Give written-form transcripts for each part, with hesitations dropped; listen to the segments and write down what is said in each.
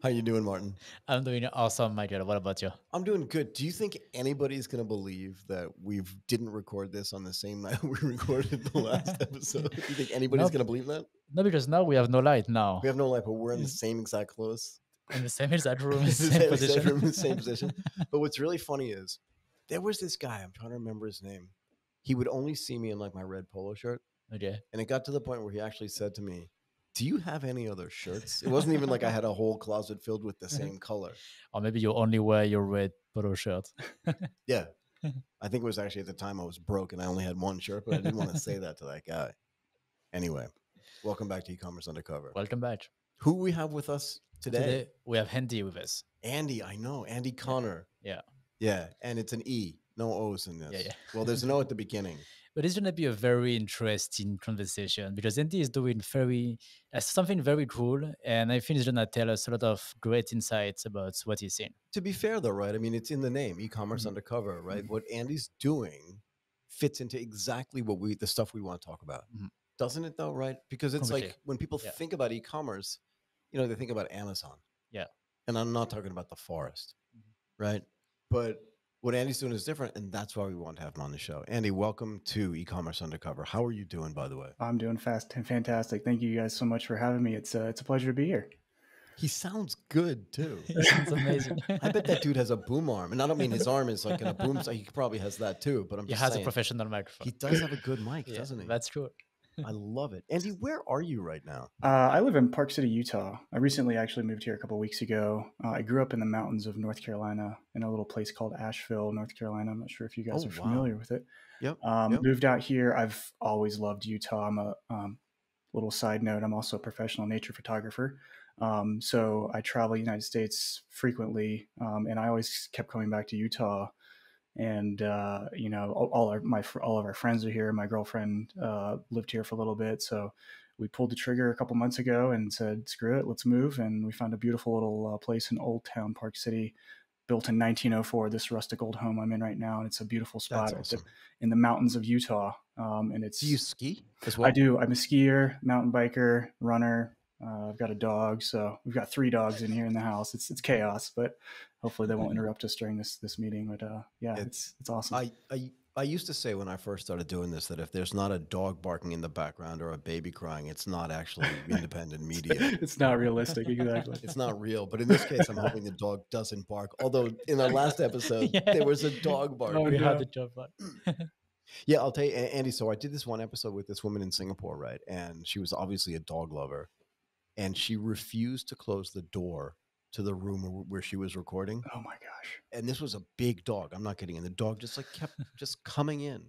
How you doing, Martin? I'm doing awesome, Michael. What about you? I'm doing good. Do you think anybody's going to believe that we didn't record this on the same night we recorded the last episode? Do you think anybody's No, going to believe that? no, because now we have no light We now. have no light, but we're in the Is same exact clothes, in the same exact room, the same same exact position. room, the same position. But what's really funny is there was this guy. I'm trying to remember his name. He would only see me in like my red polo shirt, Okay. and it got to the point where he actually said to me, "Do you have any other shirts?" It wasn't even like I had a whole closet filled with the same color. Or maybe you only wear your red polo shirt. Yeah, I think it was actually at the time I was broke and I only had one shirt, but I didn't want to say that to that guy. Anyway, welcome back to eCommerce Undercover. Welcome back. Who we have with us today? Today we have Andy with us. Andy, I know. Andy Yeah. Conner. Yeah. Yeah, and it's an E. No O's in this. Yeah. Well, there's an O at the beginning. But it's gonna be a very interesting conversation because Andy is doing something very cool, and I think he's gonna tell us a lot of great insights about what he's seeing. To be fair, though, right? I mean, it's in the name, eCommerce Undercover, right? What Andy's doing fits into exactly the stuff we want to talk about. Doesn't it, though, right? Because it's Completely. like when people think about e-commerce, they think about Amazon. Yeah. And I'm not talking about the forest, right? But what Andy's doing is different, and that's why we want to have him on the show. Andy, welcome to eCommerce Undercover. How are you doing, by the way? I'm doing fantastic. Thank you guys so much for having me. It's a pleasure to be here. He sounds good, too. It sounds amazing. I bet that dude has a boom arm. And I don't mean his arm is like in a boom. So he probably has that, too. But I'm He just has saying, a professional microphone. he does have a good mic, Yeah, doesn't he? that's true. I love it. Andy, where are you right now? I live in Park City, Utah. I recently actually moved here a couple of weeks ago. I grew up in the mountains of North Carolina in a little place called Asheville, North Carolina. I'm not sure if you guys are familiar with it. Yep. Moved out here. I've always loved Utah. I'm a little side note. I'm also a professional nature photographer. So I travel the United States frequently, and I always kept coming back to Utah. And all of our friends are here. My girlfriend lived here for a little bit, so we pulled the trigger a couple months ago and said, "Screw it, let's move." And we found a beautiful little place in Old Town Park City, built in 1904. This rustic old home I'm in right now, and it's a beautiful spot That's awesome. in the mountains of Utah. And it's Do you ski as well? I do. I'm a skier, mountain biker, runner. I've got a dog, so we've got 3 dogs in here in the house. It's chaos, but hopefully they won't interrupt us during this meeting. But yeah, it's awesome. I used to say when I first started doing this that if there's not a dog barking in the background or a baby crying, it's not actually independent media. It's not realistic, exactly. It's not real. But in this case, I'm hoping the dog doesn't bark. Although in our last episode, there was a dog barking. We had the job. Yeah, I'll tell you, Andy. So I did this one episode with this woman in Singapore, right? And she was obviously a dog lover. And she refused to close the door to the room where she was recording. Oh my gosh. And this was a big dog. I'm not kidding. And the dog just kept just coming in.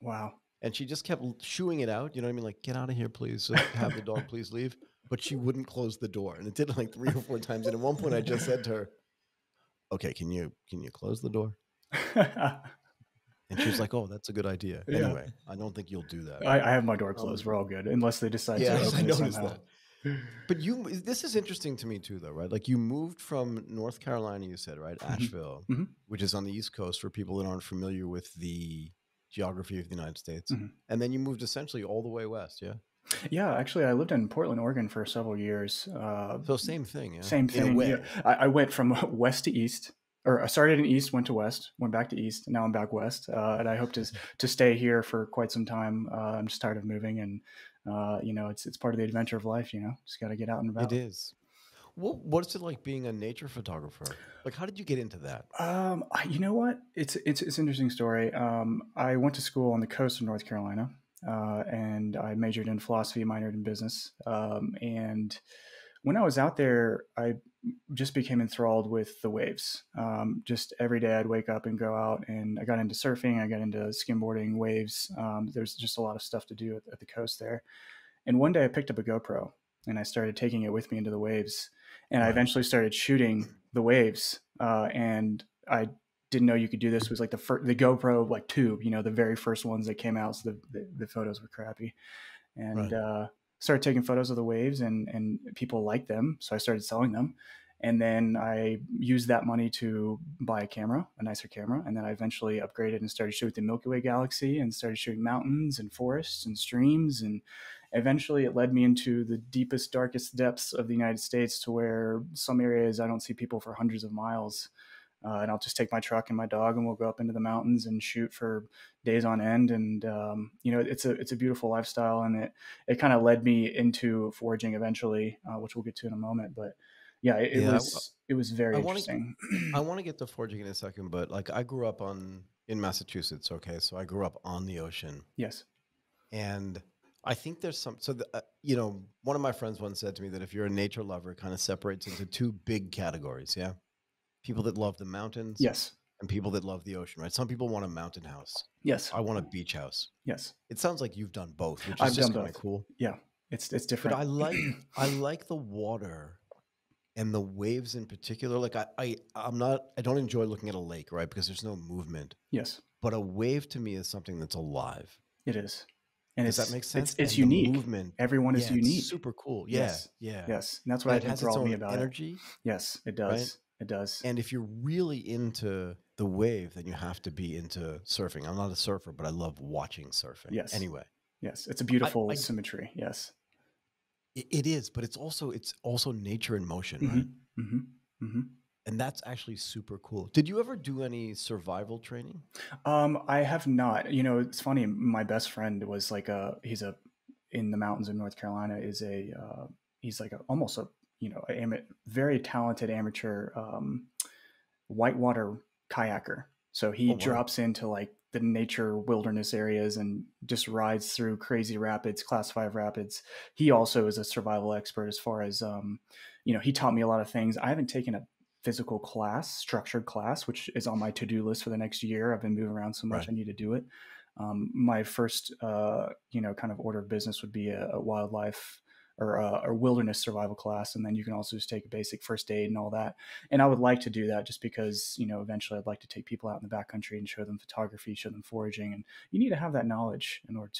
Wow. And she just kept shooing it out. You know what I mean? Like, get out of here, please. So have the dog please leave. But she wouldn't close the door. And it did like 3 or 4 times. And at one point I just said to her, "Okay, can you close the door?" And she was like, "Oh, that's a good idea." Yeah. Anyway, I don't think you'll do that. I have my door closed. We're all good, unless they decide to open I it noticed somehow. that. But this is interesting to me too, though, right? Like you moved from North Carolina, you said, right? Asheville, which is on the East Coast for people that aren't familiar with the geography of the United States. And then you moved essentially all the way west, yeah? Yeah, actually, I lived in Portland, Oregon for several years. So same thing, yeah? Same thing. Yeah. I went from west to east, or I started in east, went to west, went back to east, and now I'm back west. And I hope to stay here for quite some time. I'm just tired of moving, and it's part of the adventure of life. Just got to get out and about. It is. Well, what's it like being a nature photographer? Like, how did you get into that? You know what? It's an interesting story. I went to school on the coast of North Carolina, and I majored in philosophy, minored in business. And when I was out there, I just became enthralled with the waves. Just every day I'd wake up and go out, and I got into surfing. I got into skimboarding, waves. There's just a lot of stuff to do at the coast there. And one day I picked up a GoPro and I started taking it with me into the waves. And I eventually started shooting the waves. And I didn't know you could do this. It was like the GoPro like tube, the very first ones that came out. So the photos were crappy. And started taking photos of the waves, and people liked them. So I started selling them. And then I used that money to buy a nicer camera. And then I eventually upgraded and started shooting the Milky Way galaxy and started shooting mountains and forests and streams. And eventually it led me into the deepest, darkest depths of the United States, to where some areas I don't see people for hundreds of miles. And I'll just take my truck and my dog, and we'll go up into the mountains and shoot for days on end. And it's a beautiful lifestyle, and it kind of led me into foraging eventually, which we'll get to in a moment. But yeah, it Yeah, was very I want to interesting. I want to get to foraging in a second, but like I grew up in Massachusetts. Okay, so I grew up on the ocean, Yes. and I think there's some. So one of my friends once said to me that if you're a nature lover, it kind of separates into two big categories. Yeah, people that love the mountains Yes. and people that love the ocean. Right? Some people want a mountain house. Yes. I want a beach house. Yes. It sounds like you've done both, which is I've just done kind of both. cool. Yeah. It's But different. I like the water and the waves in particular. Like I don't enjoy looking at a lake, right? Because there's no movement. Yes, But a wave to me is something that's alive. it is. And Does that make sense? it's And the unique. movement, Everyone is yeah, it's unique. super cool. Yeah, Yes. yeah. Yes. And that's And what it has its enthralled me own about it. energy, Yes, it right? does. It does. And if you're really into the wave, then you have to be into surfing. I'm not a surfer, but I love watching surfing. Yes. Anyway, Yes. It's a beautiful symmetry. Yes. it is, but it's also nature in motion, right? Mm-hmm. Mm-hmm. Mm-hmm. And that's actually super cool. Did you ever do any survival training? I have not. You know, it's funny. My best friend was like in the mountains of North Carolina. He's like almost a very talented amateur whitewater kayaker. So he Oh, wow. drops into like the nature wilderness areas and just rides through crazy rapids, class 5 rapids. He also is a survival expert as far as he taught me a lot of things. I haven't taken a physical class, structured class, which is on my to-do list for the next year. I've been moving around so much, Right. I need to do it. My first kind of order of business would be a wildlife or a wilderness survival class, and then you can also just take a basic first aid and all that. And I would like to do that just because eventually I'd like to take people out in the backcountry and show them photography, show them foraging, and you need to have that knowledge in order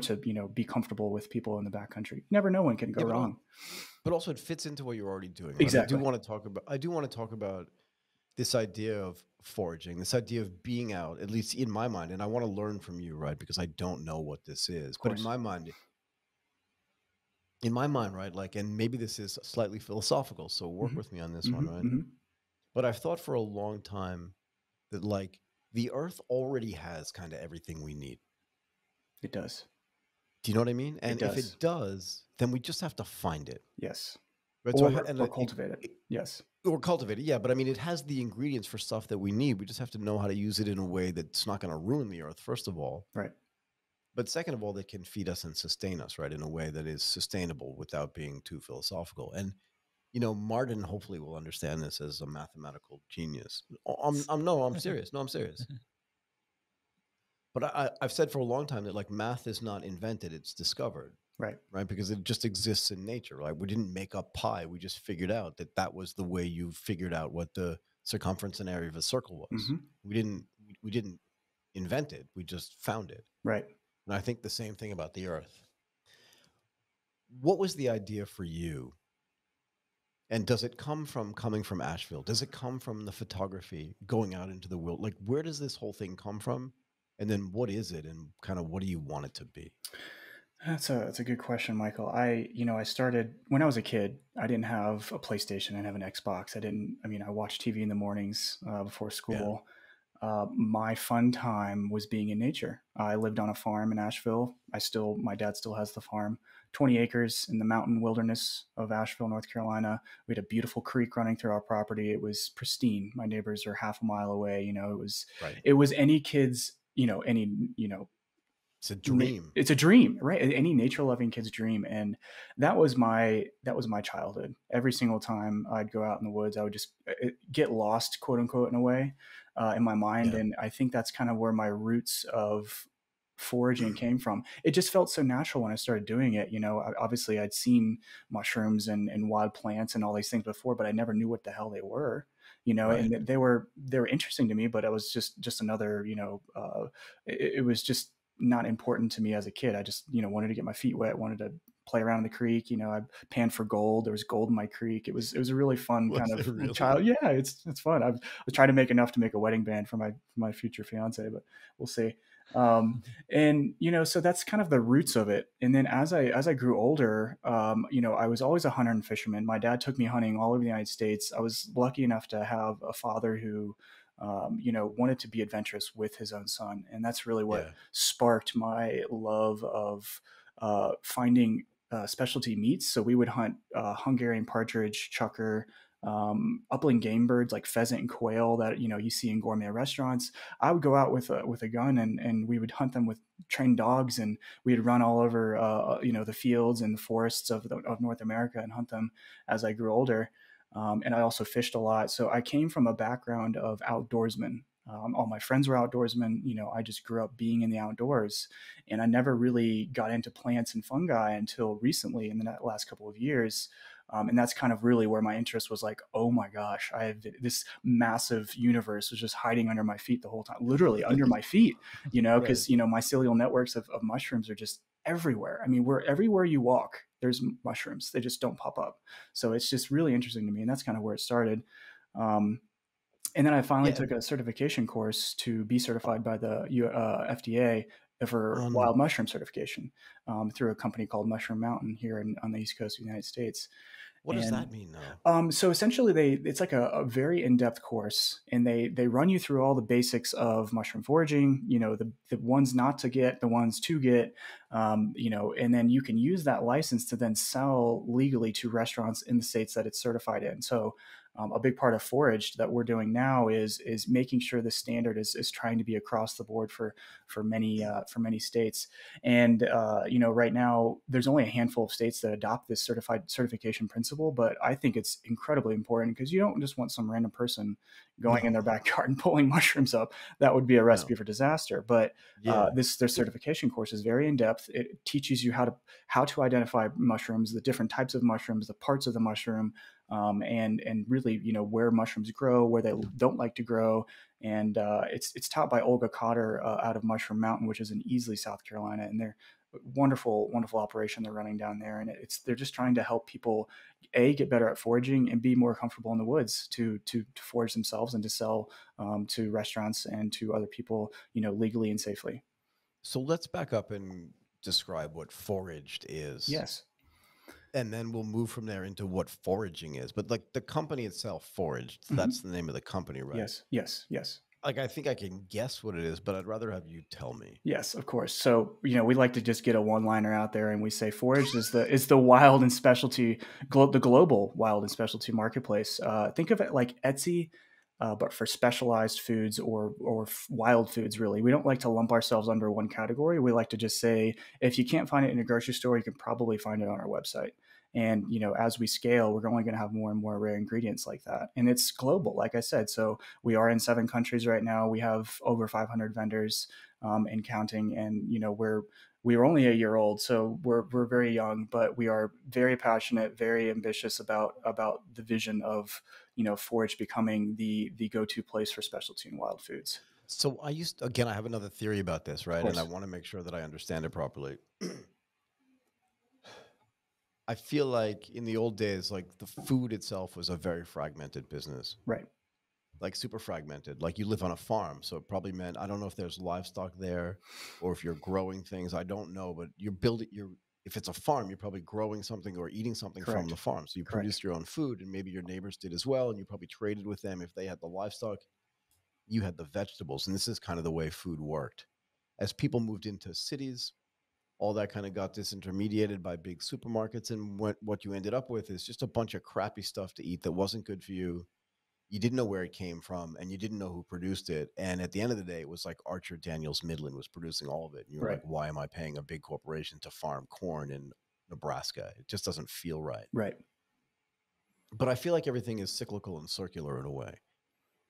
to be comfortable with people in the backcountry. You never know when can go wrong. But also it fits into what you're already doing. Right? Exactly. I do want to talk about this idea of foraging, this idea of being out, at least in my mind, and I want to learn from you, right? Because I don't know what this is. But in my mind, right? Like, and maybe this is slightly philosophical, so work with me on this one, right? Mm-hmm. But I've thought for a long time that like the earth already has kind of everything we need. It does. Do you know what I mean? And if does. it does, then we just have to find it. Yes. Right? Or cultivate it. Yes. Or cultivate it, yeah. But I mean, it has the ingredients for stuff that we need. We just have to know how to use it in a way that's not going to ruin the earth, first of all. Right. But second of all, that can feed us and sustain us, right, in a way that is sustainable without being too philosophical. And Martin hopefully will understand this as a mathematical genius. I'm serious. No, I'm serious. But I've said for a long time that like math is not invented; it's discovered. Right. Right, because it just exists in nature. Right, we didn't make up pi; we just figured out that was the way you figured out what the circumference and area of a circle was. Mm-hmm. We didn't invent it; we just found it. Right. And I think the same thing about the earth. What was the idea for you? And does it coming from Asheville? Does it come from the photography, going out into the world? Like, where does this whole thing come from? And then what is it, and kind of what do you want it to be? That's a good question, Michael. I started when I was a kid. I didn't have a PlayStation. I didn't have an Xbox. I watched TV in the mornings before school. My fun time was being in nature. I lived on a farm in Asheville. My dad still has the farm, 20 acres in the mountain wilderness of Asheville, North Carolina. We had a beautiful creek running through our property. It was pristine. My neighbors are half a mile away. It was any kid's, it's a dream. It's a dream, right? Any nature loving kid's dream. And that was my childhood. Every single time I'd go out in the woods, I would just get lost, quote unquote, in a way, in my mind. Yeah. And I think that's kind of where my roots of foraging came from. It just felt so natural when I started doing it. Obviously I'd seen mushrooms and wild plants and all these things before, but I never knew what the hell they were. Right. And they were interesting to me, but it was just another, it was just not important to me as a kid. I just, wanted to get my feet wet, wanted to play around in the creek. I panned for gold. There was gold in my creek. It was a really fun kind Was of it really? child. Yeah, it's fun. I was trying to make enough to make a wedding band for my future fiance, but we'll see. And so that's kind of the roots of it. And then as I grew older, I was always a hunter and fisherman. My dad took me hunting all over the United States. I was lucky enough to have a father who wanted to be adventurous with his own son. And that's really what Yeah. sparked my love of finding specialty meats. So we would hunt Hungarian partridge, chukar, upland game birds like pheasant and quail that you see in gourmet restaurants. I would go out with a gun and we would hunt them with trained dogs, and we'd run all over the fields and the forests of North America and hunt them as I grew older. And I also fished a lot. So I came from a background of outdoorsmen. All my friends were outdoorsmen. I just grew up being in the outdoors, and I never really got into plants and fungi until recently in the last couple of years. And that's kind of really where my interest was like, oh my gosh, I have this massive universe was just hiding under my feet the whole time, literally under my feet, because, Right. mycelial networks of mushrooms are just everywhere. I mean, everywhere you walk, there's mushrooms. They just don't pop up. So it's just really interesting to me. And that's kind of where it started. And then I finally Yeah. took a certification course to be certified by the FDA for Oh, wild no. mushroom certification through a company called Mushroom Mountain here on the East Coast of the United States. What does And that mean, though? so essentially, it's like a very in-depth course, and they run you through all the basics of mushroom foraging. The ones not to get, the ones to get, and then you can use that license to then sell legally to restaurants in the states that it's certified in. So a big part of Foraged that we're doing now is making sure the standard is trying to be across the board for many states. And right now there's only a handful of states that adopt this certification principle, but I think it's incredibly important because you don't just want some random person going in No. their backyard and pulling mushrooms up. That would be a recipe No. for disaster. But Yeah. their certification course is very in depth. It teaches you how to identify mushrooms, the different types of mushrooms, the parts of the mushroom, and really where mushrooms grow, where they don't like to grow. And it's taught by Olga Cotter out of Mushroom Mountain, which is in Easley, South Carolina, and they're wonderful operation they're running down there. And they're just trying to help people get better at foraging and be more comfortable in the woods to forage themselves and to sell to restaurants and to other people legally and safely. So let's back up and describe what foraged is. Yes. And then we'll move from there into what foraging is. But like the company itself, Foraged, Mm-hmm. that's the name of the company, right? Yes. Like I think I can guess what it is, but I'd rather have you tell me. Yes, of course. So we like to just get a one-liner out there, and we say Foraged is the wild and specialty, the global wild and specialty marketplace. Think of it like Etsy, but for specialized foods or wild foods. Really, we don't like to lump ourselves under one category. We like to just say if you can't find it in a grocery store, you can probably find it on our website. And as we scale, we're only going to have more and more rare ingredients like that. And it's global, like I said. So we are in 7 countries right now. We have over 500 vendors and counting. And we are only a year old, so we're very young, but we are very passionate, very ambitious about the vision of Forage becoming the go-to place for specialty and wild foods. So I have another theory about this, right? And I want to make sure that I understand it properly. I feel like in the old days, like the food itself was a very fragmented business. Right. Like super fragmented. Like you live on a farm. So it probably meant, I don't know if there's livestock there or if you're growing things. I don't know, but if it's a farm, you're probably growing something or eating something Correct. from the farm. So you Correct. produce your own food, and maybe your neighbors did as well. And you probably traded with them. If they had the livestock, you had the vegetables. And this is kind of the way food worked. As people moved into cities, all that kind of got disintermediated by big supermarkets. And what you ended up with is just a bunch of crappy stuff to eat that wasn't good for you. You didn't know where it came from, and you didn't know who produced it. And at the end of the day, it was like Archer Daniels Midland was producing all of it. And you were like, why am I paying a big corporation to farm corn in Nebraska? It just doesn't feel right. Right. But I feel like everything is cyclical and circular in a way.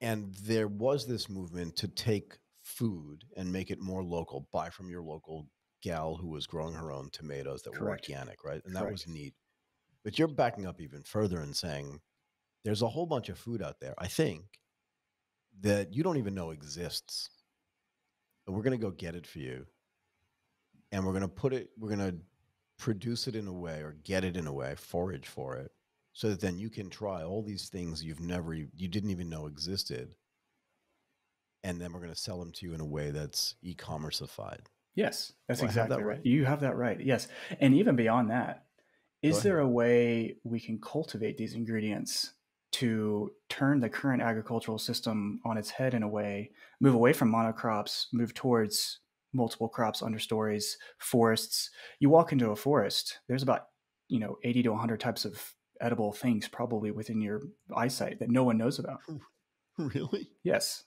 And there was this movement to take food and make it more local, buy from your local gal who was growing her own tomatoes that were organic, right? And that was neat. But you're backing up even further and saying there's a whole bunch of food out there, I think, that you don't even know exists. But we're going to go get it for you. And we're going to produce it in a way or get it in a way, forage for it, so that then you can try all these things you didn't even know existed. And then we're going to sell them to you in a way that's e-commerceified. Yes, that's Do I have that exactly right. right? You have that right. Yes. And even beyond that, Go is there ahead. a way we can cultivate these ingredients to turn the current agricultural system on its head in a way, move away from monocrops, move towards multiple crops, understories, forests? You walk into a forest, there's about 80 to 100 types of edible things probably within your eyesight that no one knows about. Really? Yes,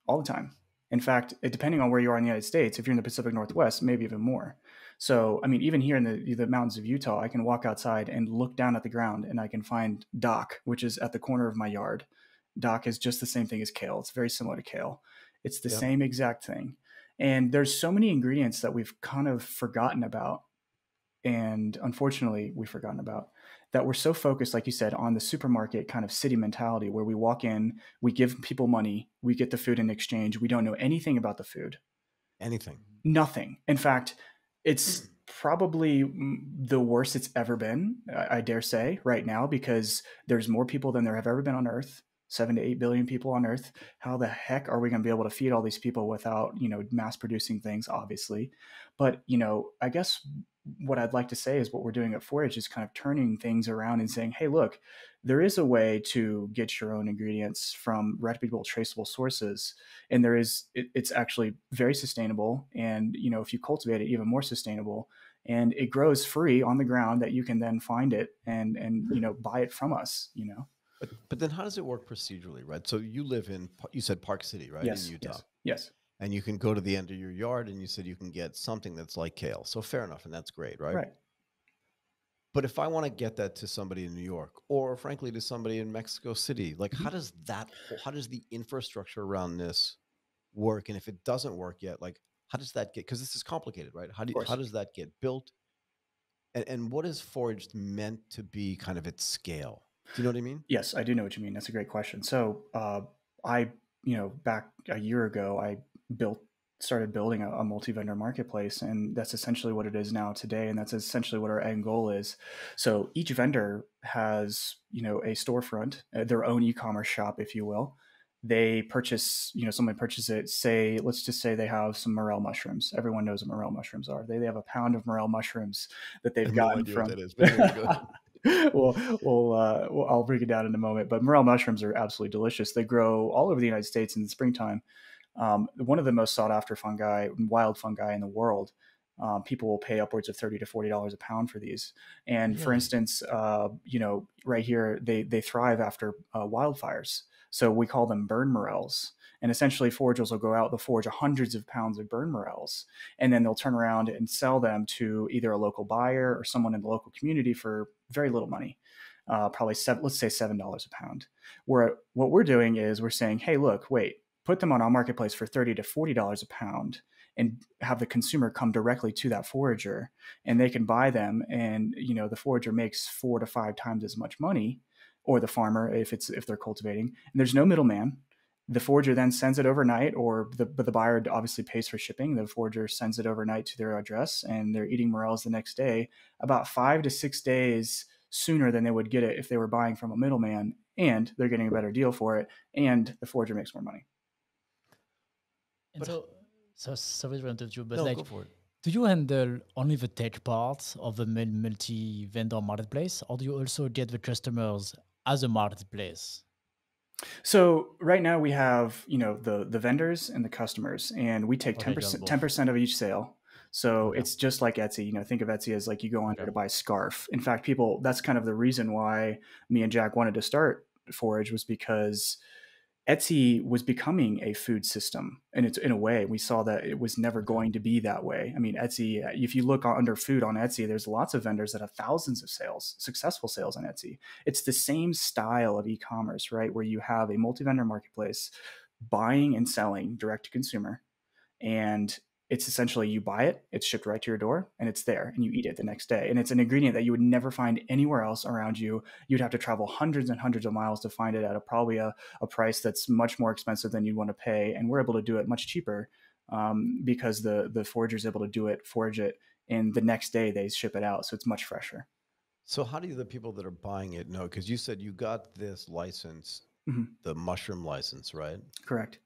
all the time. In fact, depending on where you are in the United States, if you're in the Pacific Northwest, maybe even more. So, I mean, even here in the mountains of Utah, I can walk outside and look down at the ground and I can find dock, which is at the corner of my yard. Dock is just the same thing as kale. It's very similar to kale. It's the Yep. same exact thing. And there's so many ingredients that we've kind of forgotten about. And unfortunately, we've forgotten about that. We're so focused, like you said, on the supermarket kind of city mentality where we walk in, we give people money, we get the food in exchange. We don't know anything about the food. Anything. Nothing. In fact, it's probably the worst it's ever been, I dare say, right now, because there's more people than there have ever been on Earth. 7 to 8 billion people on Earth. How the heck are we going to be able to feed all these people without, mass producing things, obviously? But, I guess what I'd like to say is what we're doing at Forage is kind of turning things around and saying, hey, look, there is a way to get your own ingredients from reputable, traceable sources. And it's actually very sustainable. And, if you cultivate it, even more sustainable. And it grows free on the ground that you can then find it and buy it from us, But then how does it work procedurally, right? So you live you said Park City, right? Yes, In Utah. yes. And you can go to the end of your yard and you said you can get something that's like kale. So fair enough. And that's great, right? Right. But if I want to get that to somebody in New York or frankly to somebody in Mexico City, like Mm-hmm. how does the infrastructure around this work? And if it doesn't work yet, like how does that get, because this is complicated, right? How does that get built? And what is Foraged meant to be kind of its scale? Do you know what I mean? Yes, I do know what you mean. That's a great question. So back a year ago, I started building a multi-vendor marketplace, and that's essentially what it is now today. And that's essentially what our end goal is. So each vendor has, a storefront, their own e-commerce shop, if you will. They purchase, someone purchases it, let's just say they have some morel mushrooms. Everyone knows what morel mushrooms are. They have a pound of morel mushrooms that they've gotten idea from. what that is, but anyway, go ahead. Well, I'll break it down in a moment. But morel mushrooms are absolutely delicious. They grow all over the United States in the springtime. One of the most sought after wild fungi in the world. People will pay upwards of $30 to $40 a pound for these. And for Really? instance, right here, they thrive after wildfires. So we call them burn morels. And essentially, foragers will go out, they'll forage hundreds of pounds of burn morels, and then they'll turn around and sell them to either a local buyer or someone in the local community for very little money, probably let's say $7 a pound. What we're doing is we're saying, hey, look, wait, put them on our marketplace for $30 to $40 a pound and have the consumer come directly to that forager and they can buy them. And, the forager makes 4 to 5 times as much money, or the farmer if they're cultivating, and there's no middleman. The forager then sends it overnight, or the buyer obviously pays for shipping. The forager sends it overnight to their address, and they're eating morels the next day, about 5 to 6 days sooner than they would get it if they were buying from a middleman, and they're getting a better deal for it, and the forager makes more money. And so sorry to interrupt you, but No, go for it. do you handle only the tech part of the multi-vendor marketplace, or do you also get the customers as a marketplace? So right now we have, the vendors and the customers, and we take 10% of each sale. So it's just like Etsy. Think of Etsy as like you go on there to buy a scarf. In fact, that's kind of the reason why me and Jack wanted to start Forage, was because Etsy was becoming a food system. And it's, in a way, we saw that it was never going to be that way. I mean, Etsy, if you look under food on Etsy, there's lots of vendors that have thousands of successful sales on Etsy. It's the same style of e-commerce, right? Where you have a multi-vendor marketplace buying and selling direct to consumer. And it's essentially, you buy it, it's shipped right to your door, and it's there, and you eat it the next day. And it's an ingredient that you would never find anywhere else around you. You'd have to travel hundreds and hundreds of miles to find it at probably a price that's much more expensive than you'd want to pay. And we're able to do it much cheaper because the forager is able to forage it and the next day they ship it out. So it's much fresher. So how do the people that are buying it know? Because you said you got this license, the mushroom license, right? Correct.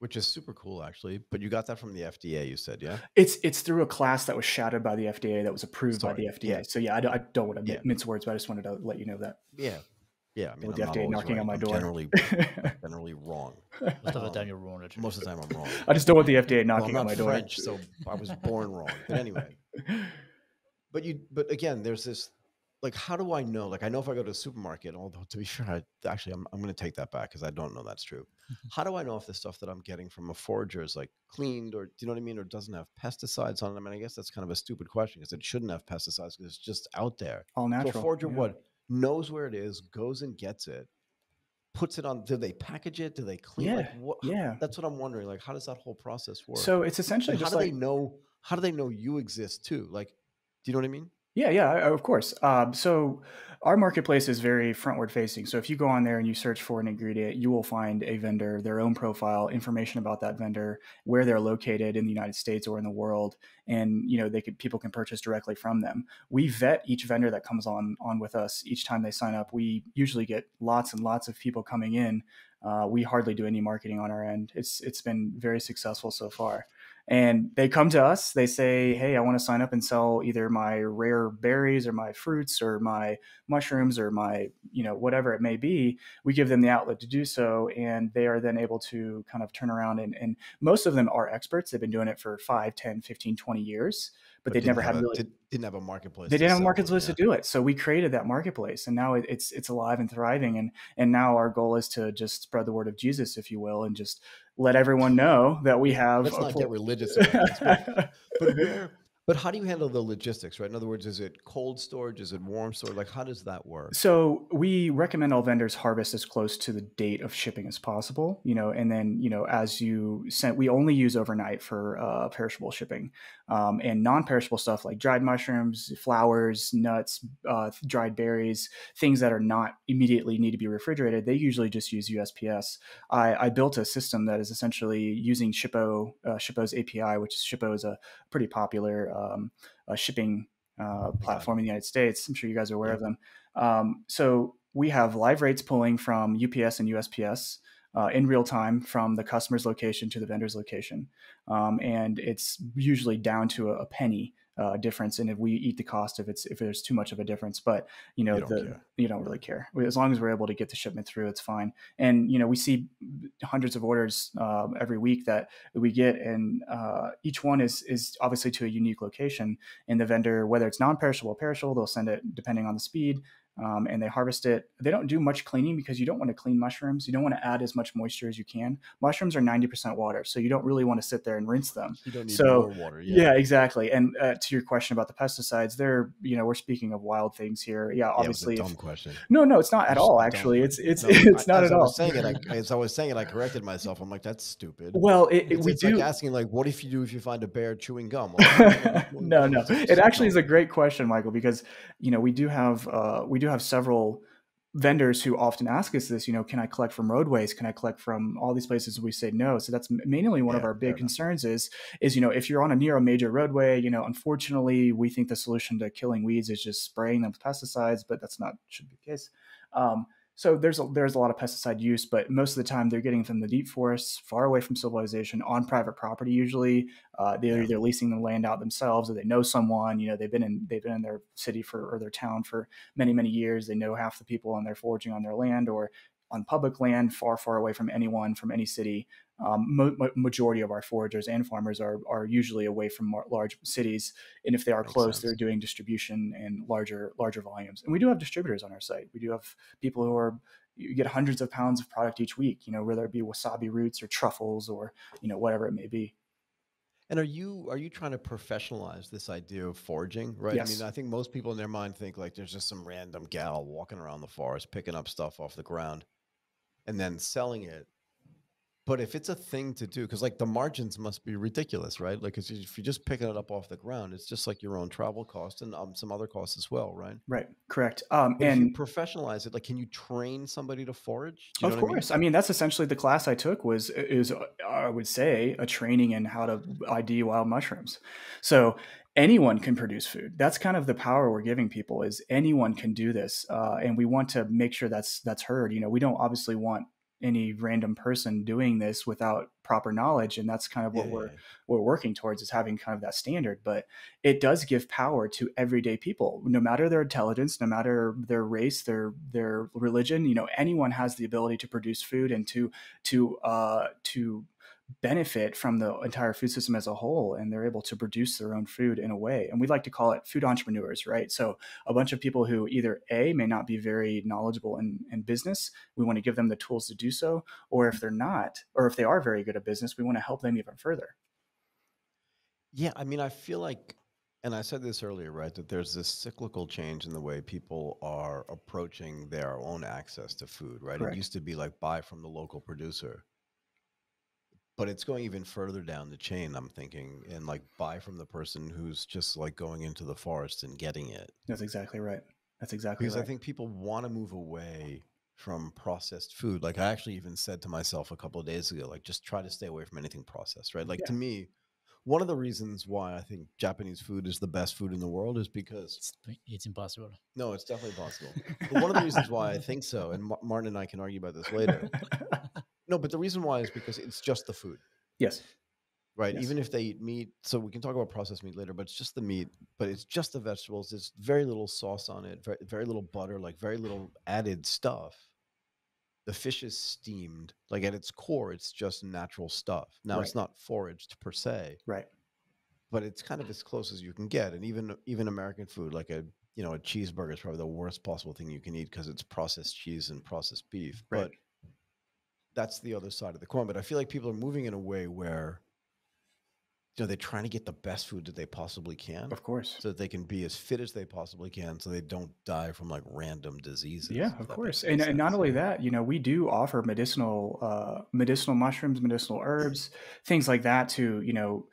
Which is super cool, actually. But you got that from the FDA, you said, yeah? It's through a class that was shadowed by the FDA, that was approved by the FDA. Yeah. So yeah, I don't want to mince words, but I just wanted to let you know that. Yeah. Yeah. I mean, with I'm the not FDA always knocking right. on my I'm door. generally wrong. Most of the time you're wrong. Actually. Most of the time I'm wrong. I just don't want the FDA knocking on my door. I'm not French, so I was born wrong. But anyway. But again, there's this, like, how do I know? Like, I know if I go to a supermarket, although to be fair, I'm going to take that back because I don't know that's true. How do I know if the stuff that I'm getting from a forager is like cleaned, or do you know what I mean? Or doesn't have pesticides on it? I mean, I guess that's kind of a stupid question because it shouldn't have pesticides because it's just out there. All natural. So a forager knows where it is, goes and gets it, puts it on. Do they package it? Do they clean? Yeah. Like, what? Yeah. That's what I'm wondering. Like, how does that whole process work? So it's essentially just how do they know? How do they know you exist too? Like, do you know what I mean? Yeah, of course. So our marketplace is very frontward facing. So if you go on there and you search for an ingredient, you will find a vendor, their own profile, information about that vendor, where they're located in the United States or in the world, and people can purchase directly from them. We vet each vendor that comes on with us each time they sign up. We usually get lots and lots of people coming in. We hardly do any marketing on our end. It's been very successful so far. And they come to us, they say, hey, I want to sign up and sell either my rare berries or my fruits or my mushrooms or my, whatever it may be. We give them the outlet to do so. And they are then able to kind of turn around and most of them are experts. They've been doing it for 5, 10, 15, 20 years, but they've never had didn't have a marketplace. They didn't have a marketplace to do it. So we created that marketplace, and now it's alive and thriving. And now our goal is to just spread the word of Jesus, if you will, and just let everyone know that we have. Let's not get religious. But how do you handle the logistics, right? In other words, is it cold storage? Is it warm storage? Like, how does that work? So we recommend all vendors harvest as close to the date of shipping as possible, and then, as you sent, we only use overnight for perishable shipping, and non-perishable stuff like dried mushrooms, flowers, nuts, dried berries, things that are not immediately need to be refrigerated. They usually just use USPS. I built a system that is essentially using Shippo's API, which Shippo is a pretty popular shipping platform in the United States. I'm sure you guys are aware of them. So we have live rates pulling from UPS and USPS in real time from the customer's location to the vendor's location. And it's usually down to a penny difference. And if we eat the cost if there's too much of a difference, but you don't really care. As long as we're able to get the shipment through, it's fine. And, we see hundreds of orders every week that we get, and each one is obviously to a unique location. And the vendor, whether it's non-perishable or perishable, they'll send it depending on the speed. And they harvest it. They don't do much cleaning because you don't want to clean mushrooms. You don't want to add as much moisture as you can. Mushrooms are 90% water, so you don't really want to sit there and rinse them. You don't need more water. Yeah, exactly. And to your question about the pesticides, we're speaking of wild things here. Yeah, obviously. It was a dumb question. No, it's not at all. Actually, it's not at all. As I was saying it, I corrected myself. I'm like, that's stupid. Well, it's like asking, like, what if you find a bear chewing gum? No. It actually is a great question, Michael, because we do have several vendors who often ask us this, can I collect from roadways? Can I collect from all these places? We say no. So that's mainly one of our big concerns is, if you're near a major roadway, unfortunately, we think the solution to killing weeds is just spraying them with pesticides, but that's not should be the case. So there's a lot of pesticide use, but most of the time they're getting from the deep forests, far away from civilization, on private property. Usually, they're either leasing the land out themselves, or they know someone. They've been in their city or their town for many, many years. They know half the people, and they're foraging on their land or on public land, far, far away from anyone, from any city. Majority of our foragers and farmers are usually away from large cities, and if they are close, they're doing distribution in larger volumes. And we do have distributors on our site. We do have people who you get hundreds of pounds of product each week, whether it be wasabi roots or truffles or whatever it may be. And are you trying to professionalize this idea of foraging, right? Yes. I mean, I think most people in their mind think like there's just some random gal walking around the forest picking up stuff off the ground and then selling it. But if it's a thing to do, because like the margins must be ridiculous, right? Like, if you're just picking it up off the ground, it's just like your own travel cost and some other costs as well, right? Right. Correct. And if you professionalize it, like, can you train somebody to forage? Do you know what course. I mean? That's essentially the class I took is I would say a training in how to ID wild mushrooms. So anyone can produce food. That's kind of the power we're giving people, is anyone can do this. And we want to make sure that's heard. We don't obviously want any random person doing this without proper knowledge. And that's kind of what we're working towards, is having kind of that standard. But it does give power to everyday people, no matter their intelligence, no matter their race, their religion. Anyone has the ability to produce food and to benefit from the entire food system as a whole, and they're able to produce their own food in a way. And we like to call it food entrepreneurs, right? So a bunch of people who either may not be very knowledgeable in business, we want to give them the tools to do so, or if they're not, or if they are very good at business, we want to help them even further. Yeah, I mean, I feel like, and I said this earlier, right, that there's this cyclical change in the way people are approaching their own access to food, right? Correct. It used to be like buy from the local producer. But it's going even further down the chain, I'm thinking, and like buy from the person who's just like going into the forest and getting it. That's exactly right. Because I think people want to move away from processed food. Like I actually even said to myself a couple of days ago, like just try to stay away from anything processed, right? Like to me, one of the reasons why I think Japanese food is the best food in the world is because it's impossible. No, it's definitely possible. But one of the reasons why I think so, and Martin and I can argue about this later. No, but the reason why is because it's just the food. Yes. Right. Yes. Even if they eat meat. So we can talk about processed meat later, but it's just the meat, but it's just the vegetables. There's very little sauce on it, very little butter, like very little added stuff. The fish is steamed. Like at its core, it's just natural stuff. Now it's not foraged per se. Right. But it's kind of as close as you can get. And even American food, like a cheeseburger is probably the worst possible thing you can eat because it's processed cheese and processed beef. Right. But that's the other side of the coin. But I feel like people are moving in a way where, they're trying to get the best food that they possibly can. Of course. So that they can be as fit as they possibly can so they don't die from like random diseases. Yeah, of course. And not only that, we do offer medicinal mushrooms, medicinal herbs, things like that to,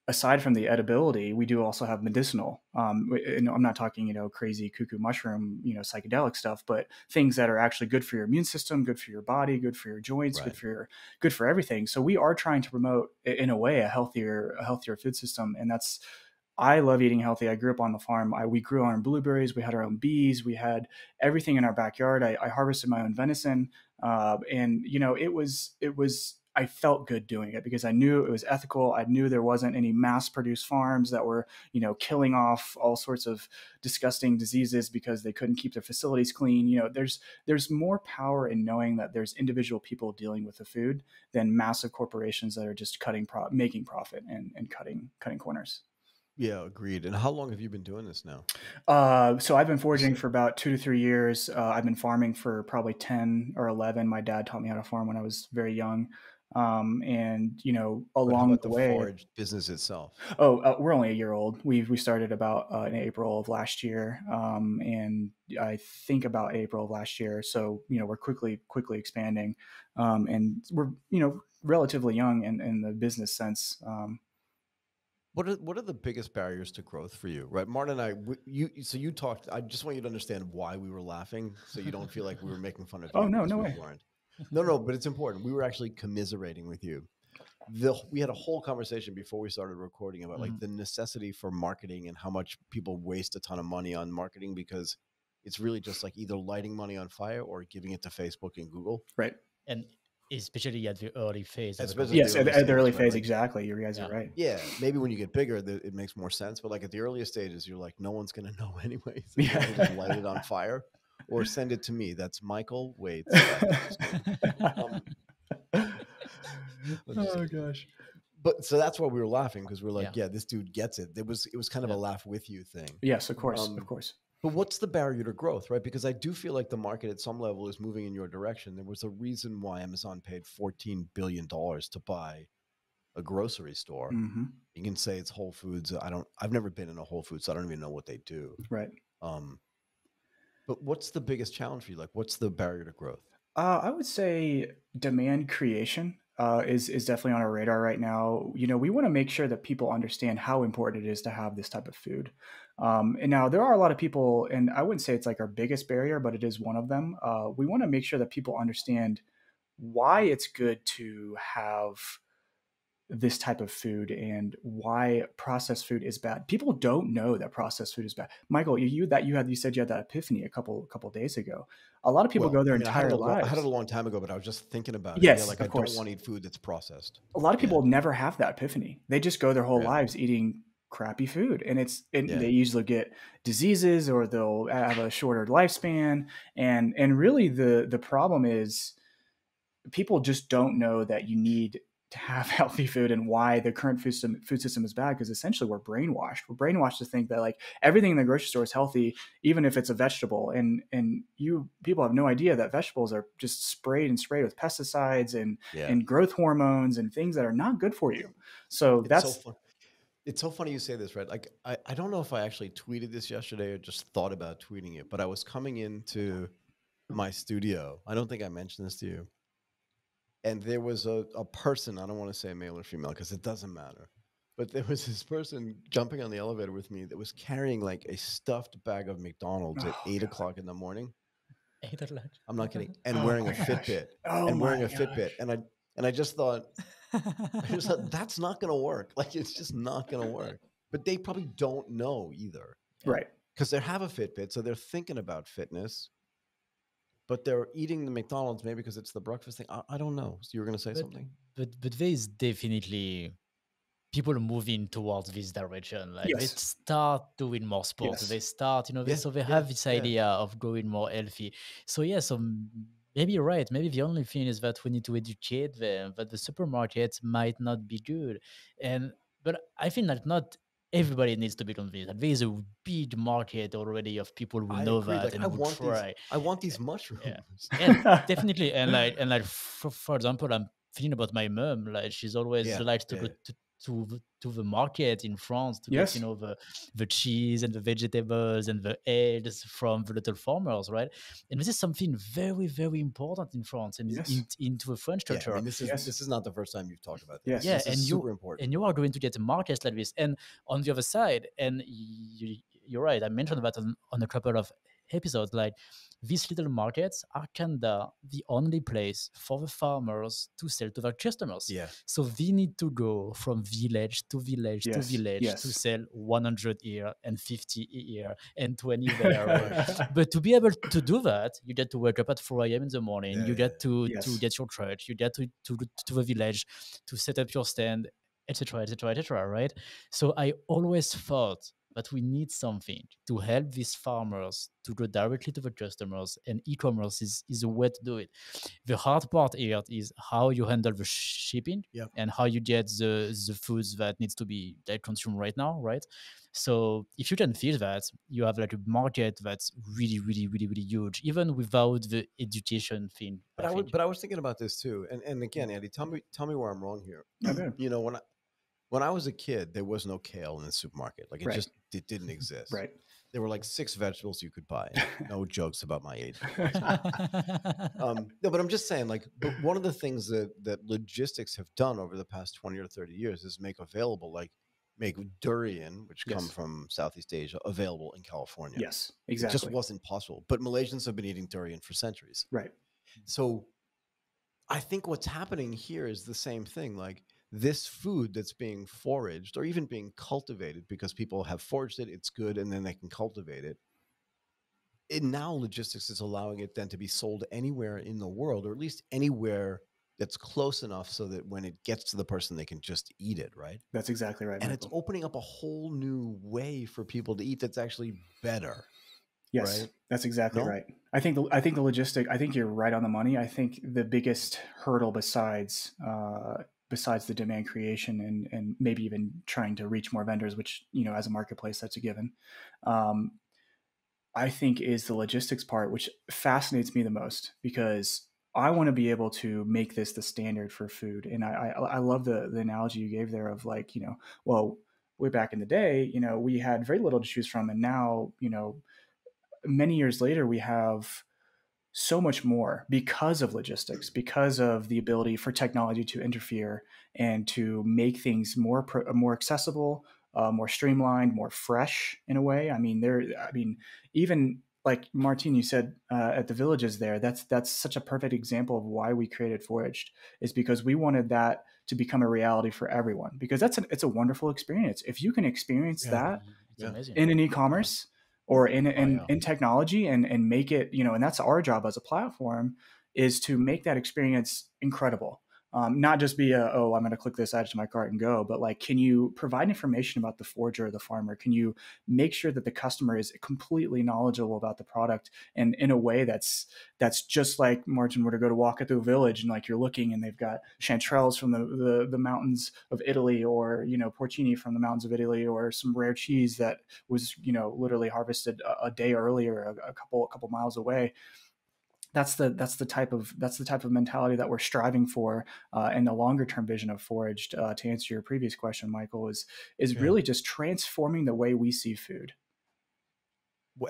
aside from the edibility, we do also have medicinal. And I'm not talking, crazy cuckoo mushroom, psychedelic stuff, but things that are actually good for your immune system, good for your body, good for your joints, good for everything. So we are trying to promote, in a way, a healthier food system, and I love eating healthy. I grew up on the farm. We grew our own blueberries. We had our own bees. We had everything in our backyard. I harvested my own venison, and it was. I felt good doing it because I knew it was ethical. I knew there wasn't any mass-produced farms that were, killing off all sorts of disgusting diseases because they couldn't keep their facilities clean. There's more power in knowing that there's individual people dealing with the food than massive corporations that are just making profit and cutting corners. Yeah, agreed. And how long have you been doing this now? So I've been foraging for about 2 to 3 years. I've been farming for probably 10 or 11. My dad taught me how to farm when I was very young. And along the way, forage business itself. We're only a year old. We started about in April of last year, and I think about April of last year. So we're quickly expanding, and we're relatively young in the business sense. What are the biggest barriers to growth for you, right? Martin and I, you talked. I just want you to understand why we were laughing, so you don't feel like we were making fun of you. Oh no way. No, but it's important. We were actually commiserating with you. We had a whole conversation before we started recording about like the necessity for marketing and how much people waste a ton of money on marketing because it's really just like either lighting money on fire or giving it to Facebook and Google. Right. And especially at the early phase. Yes, at the early phase, exactly. You guys are right. Yeah, maybe when you get bigger, it makes more sense. But like at the earliest stages, you're like, no one's going to know anyway. So just light it on fire. Or send it to me. That's Michael Waits. Oh gosh! But so that's why we were laughing because we're like, yeah, this dude gets it. It was kind of a laugh with you thing. Yes, of course, of course. But what's the barrier to growth, right? Because I do feel like the market at some level is moving in your direction. There was a reason why Amazon paid $14 billion to buy a grocery store. Mm-hmm. You can say it's Whole Foods. I've never been in a Whole Foods, so I don't even know what they do. Right. But what's the biggest challenge for you? Like, what's the barrier to growth? I would say demand creation is definitely on our radar right now. We want to make sure that people understand how important it is to have this type of food. And now there are a lot of people, and I wouldn't say it's like our biggest barrier, but it is one of them. We want to make sure that people understand why it's good to have this type of food and why processed food is bad. People don't know that processed food is bad. Michael, you said you had that epiphany a couple days ago. A lot of people Well, go their I mean, entire I had it lives. a long time ago, but I was just thinking about it. Yeah, Yes, like I of don't course. want to eat food that's processed. A lot of Yeah. people never have that epiphany. They just go their whole Yeah. lives eating crappy food, and Yeah. they usually get diseases or they'll have a shorter lifespan. And really the problem is people just don't know that you need to have healthy food and why the current food system is bad, because essentially we're brainwashed. We're brainwashed to think that like everything in the grocery store is healthy, even if it's a vegetable. And you people have no idea that vegetables are just sprayed with pesticides and Yeah. growth hormones and things that are not good for you. So It's that's so fun. It's so funny you say this, right? Like I don't know if I actually tweeted this yesterday or just thought about tweeting it, but I was coming into my studio. I don't think I mentioned this to you. And there was a person, I don't want to say male or female because it doesn't matter. But there was this person jumping on the elevator with me that was carrying like a stuffed bag of McDonald's at 8 o'clock in the morning. I'm not kidding. And wearing a Fitbit. Oh my gosh. And I just thought, that's not going to work. Like, it's just not going to work. But they probably don't know either. Right. Because they have a Fitbit, so they're thinking about fitness, but they're eating the McDonald's maybe because it's the breakfast thing. I don't know. So you were going to say something? But there is definitely people moving towards this direction. Like they Yes. start doing more sports. Yes. They start, so they have this idea of going more healthy. So yeah, maybe you're right. Maybe the only thing is that we need to educate them that the supermarkets might not be good. But I think that not everybody needs to be convinced. That there is a big market already of people who I know agree. that Like, and would try. I want these mushrooms. Yeah, definitely. And for example, I'm thinking about my mom. Like she's always likes to go to the market in France to Yes. get the cheese and the vegetables and the eggs from the little farmers, right? And this is something very, very important in France and into the French culture. I mean, this is not the first time you've talked about this. Yes. Yeah, this is super important. And you are going to get markets like this. And on the other side, and you're right, I mentioned that on a couple of episodes, like these little markets are kind of the only place for the farmers to sell to their customers. Yeah. So they need to go from village to village to village to sell 100 here and 50 here and 20 there. Right? But to be able to do that, you get to wake up at 4 a.m. in the morning. You get to get your truck. You get to the village to set up your stand, etc., etc., etc. Right? So I always thought that we need something to help these farmers to go directly to the customers, and e-commerce is a way to do it. The hard part here is how you handle the shipping and how you get the foods that needs to be consumed right now, right? So if you can feel that, you have like a market that's really, really, really, really huge, even without the education thing. But I was thinking about this too. And again, Andy, tell me where I'm wrong here. Okay. When I was a kid, there was no kale in the supermarket. Like it didn't exist. Right. There were like 6 vegetables you could buy. No jokes about my age. No, but I'm just saying, like, but one of the things that logistics have done over the past 20 or 30 years is make durian, which come from Southeast Asia, available in California. Yes, exactly. It just wasn't possible. But Malaysians have been eating durian for centuries. Right. So I think what's happening here is the same thing. Like, this food that's being foraged or even being cultivated because people have foraged it, it's good, and then they can cultivate it. And now logistics is allowing it then to be sold anywhere in the world, or at least anywhere that's close enough so that when it gets to the person, they can just eat it, right? That's exactly right. And Michael, it's opening up a whole new way for people to eat that's actually better. Yes, right? That's exactly right. I think the logistic, I think you're right on the money. I think the biggest hurdle besides the demand creation and maybe even trying to reach more vendors, which, as a marketplace, that's a given. I think is the logistics part, which fascinates me the most, because I want to be able to make this the standard for food. And I love the analogy you gave there of like, well, way back in the day, we had very little to choose from. And now, many years later, we have so much more because of logistics, because of the ability for technology to interfere and to make things more accessible, more streamlined, more fresh in a way. I mean, even like Martin, you said at the villages there, that's such a perfect example of why we created Foraged, is because we wanted that to become a reality for everyone, because it's a wonderful experience. If you can experience that It's amazing. in an e-commerce or in yeah. technology and make it, and that's our job as a platform, is to make that experience incredible. Not just be I'm going to click this, add to my cart and go, but like, can you provide information about the forager or the farmer? Can you make sure that the customer is completely knowledgeable about the product, and in a way that's just like Martin were to go to walk through a village and like you're looking and they've got chanterelles from the mountains of Italy, or, porcini from the mountains of Italy, or some rare cheese that was, literally harvested a day earlier, a couple miles away. That's the type of mentality that we're striving for, and the longer term vision of Foraged. To answer your previous question, Michael, is really just transforming the way we see food.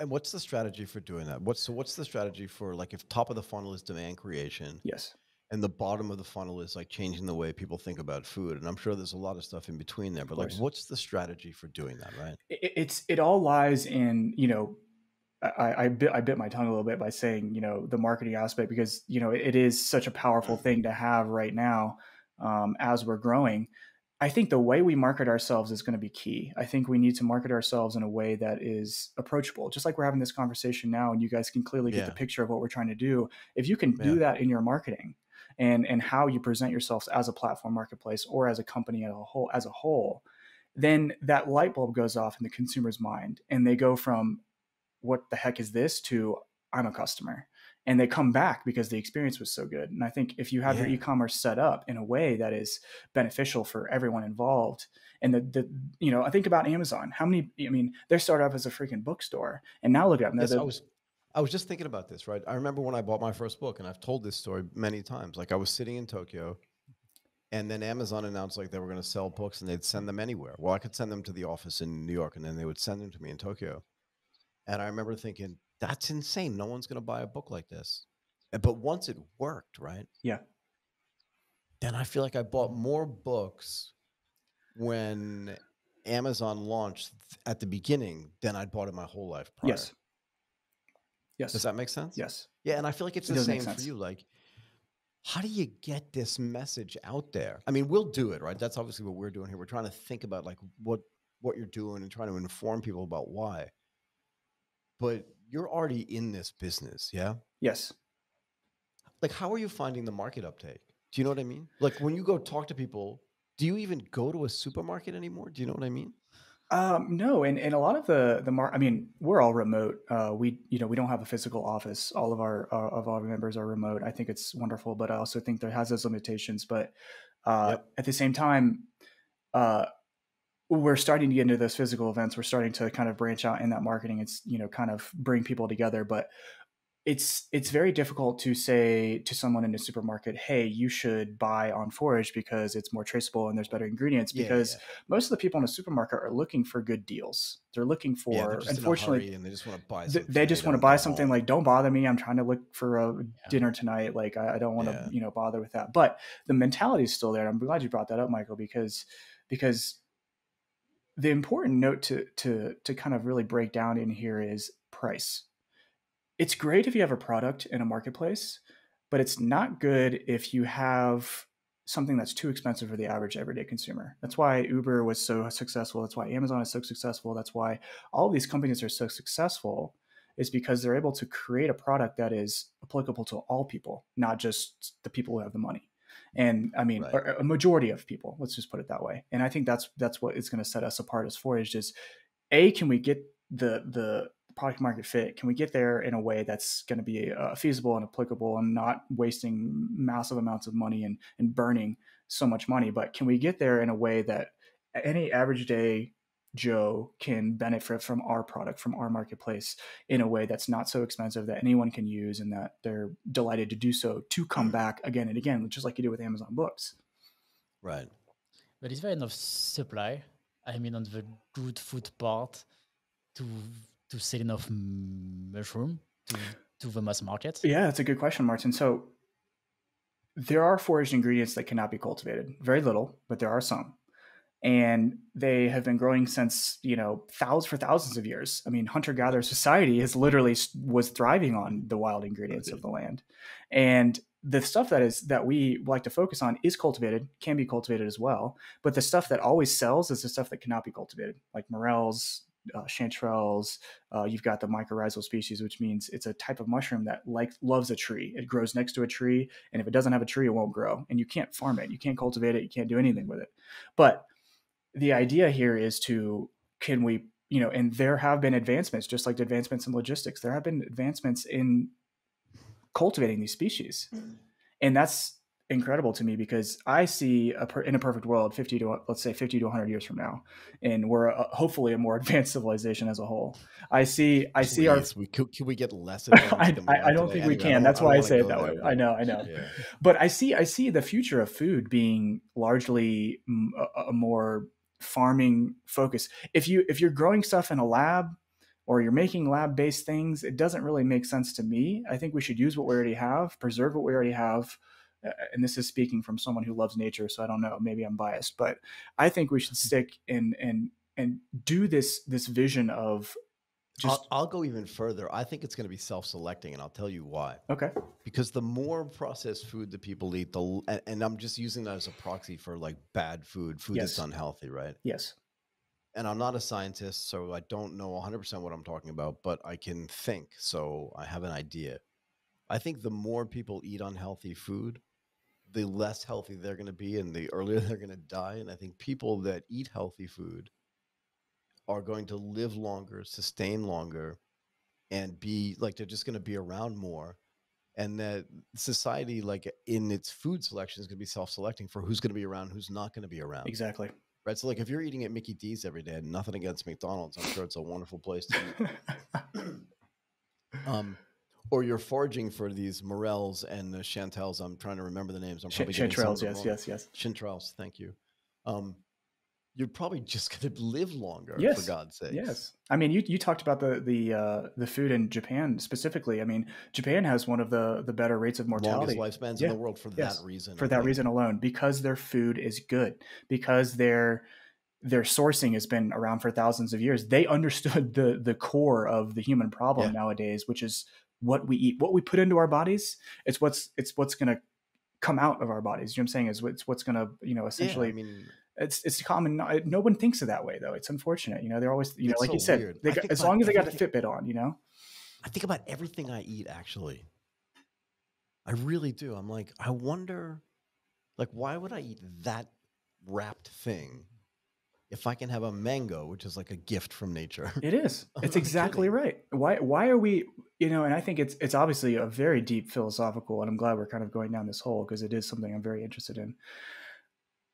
And what's the strategy for doing that? What's the strategy for, like, if top of the funnel is demand creation, yes, and the bottom of the funnel is like changing the way people think about food? And I'm sure there's a lot of stuff in between there, but like, what's the strategy for doing that? Right? It all lies in, I bit my tongue a little bit by saying, the marketing aspect, because, it is such a powerful thing to have right now, as we're growing. I think the way we market ourselves is going to be key. I think we need to market ourselves in a way that is approachable, just like we're having this conversation now, and you guys can clearly get the picture of what we're trying to do. If you can do that in your marketing and how you present yourselves as a platform marketplace or as a company as a whole, then that light bulb goes off in the consumer's mind, and they go from, what the heck is this, to, I'm a customer. And they come back because the experience was so good. And I think if you have your e-commerce set up in a way that is beneficial for everyone involved, and I think about Amazon, they started off as a freaking bookstore, and now look at them. I was just thinking about this, right? I remember when I bought my first book, and I've told this story many times. Like, I was sitting in Tokyo, and then Amazon announced like they were going to sell books and they'd send them anywhere. Well, I could send them to the office in New York, and then they would send them to me in Tokyo. And I remember thinking, that's insane. No one's going to buy a book like this. But once it worked, right? Yeah. Then I feel like I bought more books when Amazon launched at the beginning than I'd bought in my whole life prior. Yes. Does that make sense? Yes. Yeah. And I feel like it's the same for you. Like, how do you get this message out there? I mean, we'll do it, right? That's obviously what we're doing here. We're trying to think about like what you're doing and trying to inform people about why. But you're already in this business, yeah? Yes. Like, how are you finding the market uptake? Do you know what I mean? Like, when you go talk to people, do you even go to a supermarket anymore? Do you know what I mean? No, and a lot of we're all remote. We don't have a physical office. All of our members are remote. I think it's wonderful, but I also think there has those limitations. But at the same time, we're starting to get into those physical events. We're starting to kind of branch out in that marketing. It's, kind of bring people together, but it's very difficult to say to someone in a supermarket, hey, you should buy on Forage because it's more traceable and there's better ingredients, because most of the people in a supermarket are looking for good deals. They're looking for, unfortunately, and they just want to buy something. They just want to buy something like, don't bother me. I'm trying to look for a dinner tonight. Like, I don't want to, bother with that. But the mentality is still there. I'm glad you brought that up, Michael, because the important note to kind of really break down in here is price. It's great if you have a product in a marketplace, but it's not good if you have something that's too expensive for the average everyday consumer. That's why Uber was so successful. That's why Amazon is so successful. That's why all of these companies are so successful, is because they're able to create a product that is applicable to all people, not just the people who have the money. And a majority of people, let's just put it that way. And I think that's what is going to set us apart as Foraged is, can we get the product market fit? Can we get there in a way that's going to be feasible and applicable and not wasting massive amounts of money and burning so much money? But can we get there in a way that any average day Joe can benefit from our product, from our marketplace, in a way that's not so expensive, that anyone can use, and that they're delighted to do so, to come back again and again, just like you do with Amazon books. Right. But is there enough supply? I mean, on the good food part to sell enough mushroom to the mass market? Yeah, that's a good question, Martin. So there are foraged ingredients that cannot be cultivated. Very little, but there are some. and they have been growing since, for thousands of years. I mean, hunter-gatherer society has literally was thriving on the wild ingredients of the land. And the stuff that we like to focus on is cultivated, can be cultivated as well. But the stuff that always sells is the stuff that cannot be cultivated, like morels, chanterelles. You've got the mycorrhizal species, which means it's a type of mushroom that loves a tree. It grows next to a tree, and if it doesn't have a tree, it won't grow. And you can't farm it, you can't cultivate it, you can't do anything with it. But the idea here is can we, and there have been advancements, just like the advancements in logistics. There have been advancements in cultivating these species, and that's incredible to me, because I see in a perfect world, 50 to 100 years from now, and we're hopefully a more advanced civilization as a whole. I see can we get less advanced than we are I don't today? think we Anyway, can. That's why I say it that there, way. I know. Yeah. But I see the future of food being largely a more farming focus. If you're growing stuff in a lab, or you're making lab-based things, it doesn't really make sense to me. I think we should use what we already have, preserve what we already have. And this is speaking from someone who loves nature, so I don't know, maybe I'm biased, but I think we should stick and do this vision of just. I'll go even further. I think it's going to be self-selecting, and I'll tell you why. Okay. Because the more processed food that people eat, and I'm just using that as a proxy for like bad food Yes. that's unhealthy, right? Yes. And I'm not a scientist, so I don't know 100% what I'm talking about, but I can think, so I have an idea. I think the more people eat unhealthy food, the less healthy they're going to be and the earlier they're going to die. And I think people that eat healthy food are going to live longer, sustain longer, and be like, they're just going to be around more. And that society, like in its food selection, is going to be self-selecting for who's going to be around, who's not going to be around. Exactly. Right. So like if you're eating at Mickey D's every day, nothing against McDonald's, I'm sure it's a wonderful place to eat. Or you're foraging for these morels and the chanterelles. I'm trying to remember the names. I'm probably chanterelles. Yes. Chanterelles. Thank you. You're probably just going to live longer, yes. for God's sake. Yes. I mean, you talked about the food in Japan specifically. I mean, Japan has one of the better rates of mortality. Longest lifespans in the world for that reason. For that reason alone, because their food is good, because their sourcing has been around for thousands of years. They understood the core of the human problem nowadays, which is what we eat, what we put into our bodies. It's what's going to come out of our bodies. You know what I'm saying? It's what's going to, essentially. Yeah, I mean, it's common. No one thinks of that way, though. It's unfortunate. They're always, like so you said, as long as they got the Fitbit on, I think about everything I eat, actually. I really do. I'm like, I wonder, like, why would I eat that wrapped thing if I can have a mango, which is like a gift from nature? It is. It's exactly right. Why are we, and I think it's obviously a very deep philosophical, and I'm glad we're kind of going down this hole, because it is something I'm very interested in.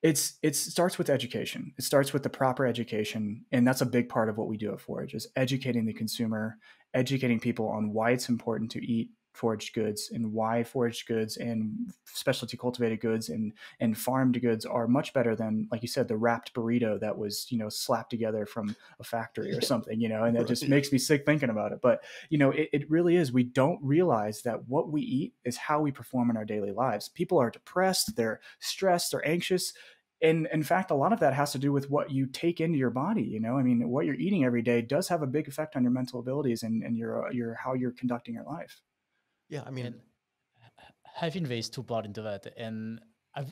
It starts with education. It starts with the proper education. And that's a big part of what we do at Forage, is educating the consumer, educating people on why it's important to eat foraged goods, and why foraged goods and specialty cultivated goods and farmed goods are much better than, like you said, the wrapped burrito that was, slapped together from a factory or something, and that just makes me sick thinking about it. But, it really is. We don't realize that what we eat is how we perform in our daily lives. People are depressed, they're stressed, they're anxious. And in fact, a lot of that has to do with what you take into your body. I mean, what you're eating every day does have a big effect on your mental abilities and your how you're conducting your life. Yeah, I mean, and having these two parts into that, and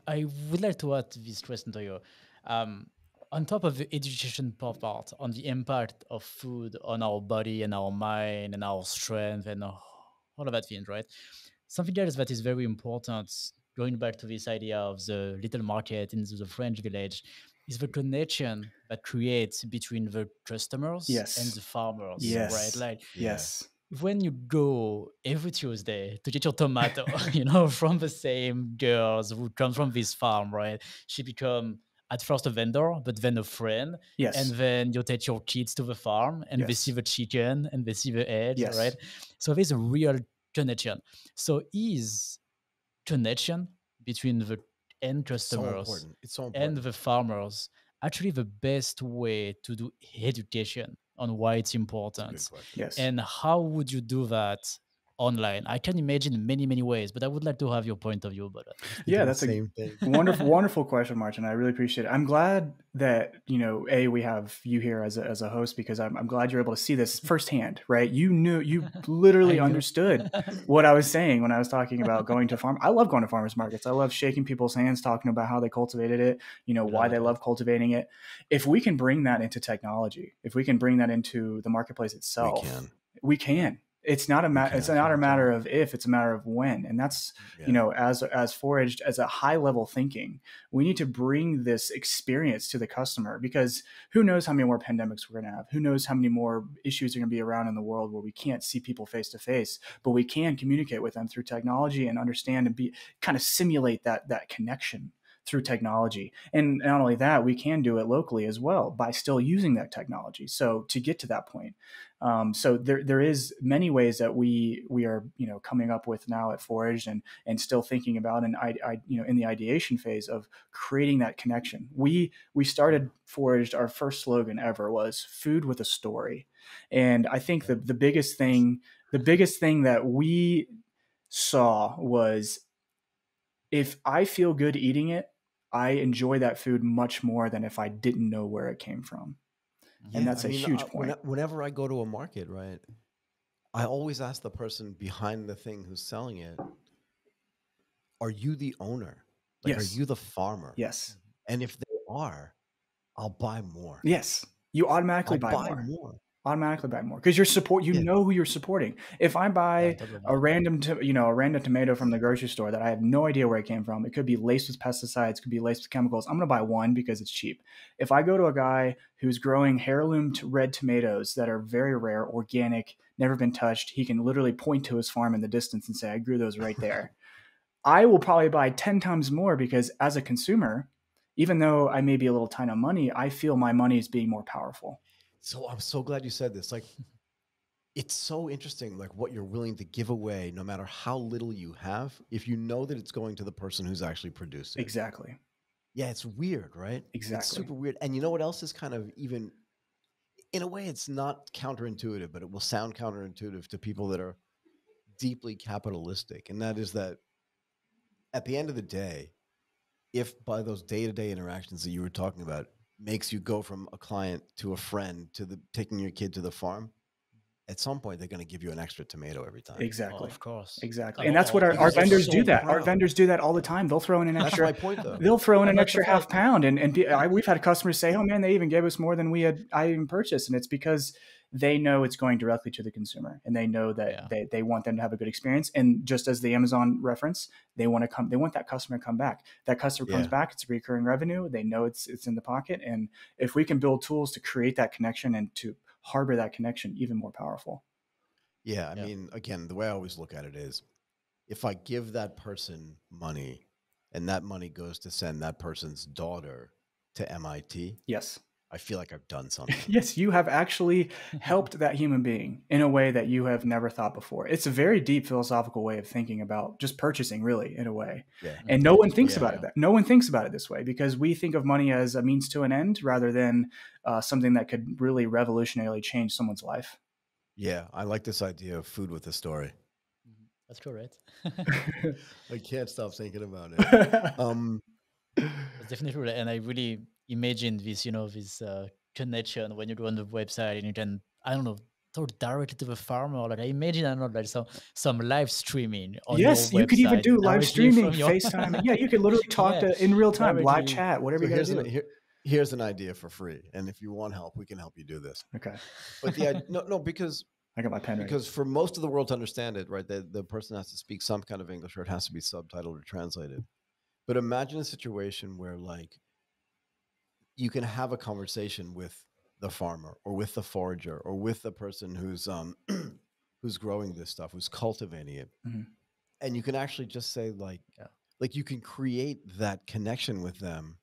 I would like to add this question to you. On top of the education part, on the impact of food on our body and our mind and our strength and all of that things, right? Something else that is very important, going back to this idea of the little market in the French village, is the connection that creates between the customers and the farmers, right? Like, when you go every Tuesday to get your tomato, from the same girls who come from this farm, right? She become at first a vendor, but then a friend. Yes. And then you take your kids to the farm and they see the chicken and they see the eggs, right? So there's a real connection. So is connection between the end customers and the farmers actually the best way to do education on why it's important? Yes. And how would you do that online. I can imagine many ways, but I would like to have your point of view about that. Yeah, that's the same thing. Wonderful question, Martin. I really appreciate it. I'm glad that, we have you here as a host, because I'm glad you're able to see this firsthand, right? You literally understood what I was saying when I was talking about going to farm. I love going to farmers markets. I love shaking people's hands, talking about how they cultivated it, why they love cultivating it. If we can bring that into technology, if we can bring that into the marketplace itself, we can. It's not a matter. It's not a matter of if. It's a matter of when. And that's as Foraged, as a high level thinking, we need to bring this experience to the customer, because who knows how many more pandemics we're going to have? Who knows how many more issues are going to be around in the world where we can't see people face to face, but we can communicate with them through technology and understand and kind of simulate that connection through technology. And not only that, we can do it locally as well by still using that technology. So to get to that point, so there is many ways that we are coming up with now at Foraged and still thinking about, and I in the ideation phase of creating that connection. We started Foraged. Our first slogan ever was "Food with a Story," and I think the biggest thing that we saw was, if I feel good eating it, I enjoy that food much more than if I didn't know where it came from. And that's a huge point. Whenever I go to a market, right, I always ask the person behind the thing who's selling it, are you the owner? Like, yes. Are you the farmer? Yes. And if they are, I'll buy more. Yes. You automatically buy more. Automatically buy more, because you know who you're supporting. If I buy a random tomato from the grocery store that I have no idea where it came from, it could be laced with pesticides, could be laced with chemicals, I'm going to buy one because it's cheap. If I go to a guy who's growing heirloom red tomatoes that are very rare, organic, never been touched, he can literally point to his farm in the distance and say, I grew those right there. I will probably buy 10 times more, because as a consumer, even though I may be a little tight on money, I feel my money is being more powerful. So I'm so glad you said this. Like, it's so interesting, like what you're willing to give away, no matter how little you have, if you know that it's going to the person who's actually producing. Exactly. Yeah, it's weird, right? Exactly. It's super weird. And you know what else is kind of, even in a way, it's not counterintuitive, but it will sound counterintuitive to people that are deeply capitalistic. And that is that at the end of the day, if by those day-to-day interactions that you were talking about makes you go from a client to a friend to taking your kid to the farm, at some point they're going to give you an extra tomato every time. Exactly. Of course. Exactly. And that's what our vendors do that. Our vendors do that all the time. They'll throw in an extra. That's my point, though. They'll throw in an extra half pound, and we've had customers say, "Oh man, they even gave us more than I even purchased," and it's because they know it's going directly to the consumer, and they know that they want them to have a good experience. And just as the Amazon reference, they want that customer to come back. That customer comes back, it's recurring revenue. They know it's in the pocket. And if we can build tools to create that connection and to harbor that connection, even more powerful. Yeah. I mean, again, the way I always look at it is, if I give that person money and that money goes to send that person's daughter to MIT. Yes. I feel like I've done something. Yes, you have actually helped that human being in a way that you have never thought before. It's a very deep philosophical way of thinking about just purchasing, really, in a way. Yeah. And no one thinks about it. No one thinks about it this way, because we think of money as a means to an end rather than something that could really revolutionarily change someone's life. Yeah, I like this idea of food with a story. That's correct. I can't stop thinking about it. It's definitely right. And I really imagine this, this connection when you go on the website and you can, I don't know, talk directly to the farmer. Like I imagine, I don't know, like some live streaming on your website. You could even do live streaming, FaceTime. Yeah, you could literally talk in real time, live chat, whatever you guys do. Here's an idea for free, and if you want help, we can help you do this. Okay. But because I got my pen ready. Because for most of the world to understand it, right, the person has to speak some kind of English, or it has to be subtitled or translated. But imagine a situation where, like, you can have a conversation with the farmer or with the forager or with the person who's growing this stuff, who's cultivating it, and you can actually just say, like you can create that connection with them